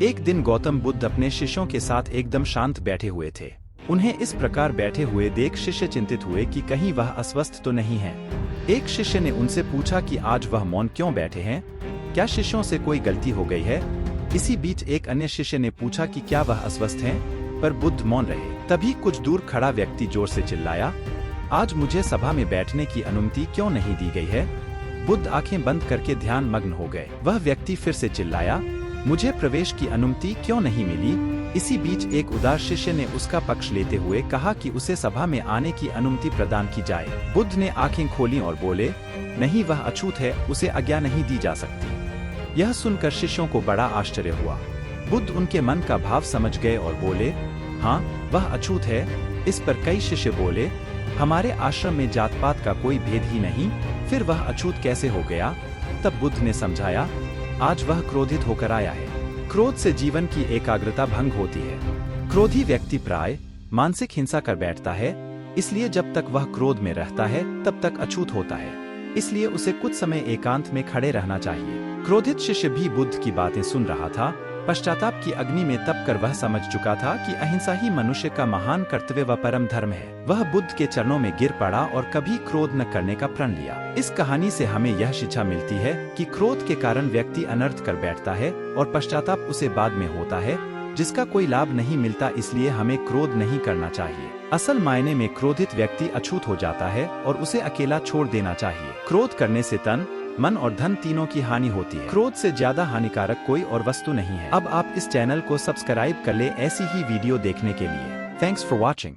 एक दिन गौतम बुद्ध अपने शिष्यों के साथ एकदम शांत बैठे हुए थे। उन्हें इस प्रकार बैठे हुए देख शिष्य चिंतित हुए कि कहीं वह अस्वस्थ तो नहीं है। एक शिष्य ने उनसे पूछा कि आज वह मौन क्यों बैठे हैं, क्या शिष्यों से कोई गलती हो गई है। इसी बीच एक अन्य शिष्य ने पूछा कि क्या वह अस्वस्थ हैं, पर बुद्ध मौन रहे। तभी कुछ दूर खड़ा व्यक्ति जोर से चिल्लाया, आज मुझे सभा में बैठने की अनुमति क्यों नहीं दी गई है। बुद्ध आंखें बंद करके ध्यान मग्न हो गए। वह व्यक्ति फिर से चिल्लाया, मुझे प्रवेश की अनुमति क्यों नहीं मिली। इसी बीच एक उदार शिष्य ने उसका पक्ष लेते हुए कहा कि उसे सभा में आने की अनुमति प्रदान की जाए। बुद्ध ने आंखें खोली और बोले, नहीं, वह अछूत है, उसे आज्ञा नहीं दी जा सकती। यह सुनकर शिष्यों को बड़ा आश्चर्य हुआ। बुद्ध उनके मन का भाव समझ गए और बोले, हाँ, वह अछूत है। इस पर कई शिष्य बोले, हमारे आश्रम में जात पात का कोई भेद ही नहीं, फिर वह अछूत कैसे हो गया। तब बुद्ध ने समझाया, आज वह क्रोधित होकर आया है। क्रोध से जीवन की एकाग्रता भंग होती है। क्रोधी व्यक्ति प्राय मानसिक हिंसा कर बैठता है, इसलिए जब तक वह क्रोध में रहता है तब तक अछूत होता है। इसलिए उसे कुछ समय एकांत में खड़े रहना चाहिए। क्रोधित शिष्य भी बुद्ध की बातें सुन रहा था। पश्चाताप की अग्नि में तप कर वह समझ चुका था कि अहिंसा ही मनुष्य का महान कर्तव्य व परम धर्म है। वह बुद्ध के चरणों में गिर पड़ा और कभी क्रोध न करने का प्रण लिया। इस कहानी से हमें यह शिक्षा मिलती है कि क्रोध के कारण व्यक्ति अनर्थ कर बैठता है और पश्चाताप उसे बाद में होता है, जिसका कोई लाभ नहीं मिलता। इसलिए हमें क्रोध नहीं करना चाहिए। असल मायने में क्रोधित व्यक्ति अछूत हो जाता है और उसे अकेला छोड़ देना चाहिए। क्रोध करने से तन, मन और धन तीनों की हानि होती है। क्रोध से ज्यादा हानिकारक कोई और वस्तु नहीं है। अब आप इस चैनल को सब्सक्राइब कर ले ऐसी ही वीडियो देखने के लिए। Thanks for watching.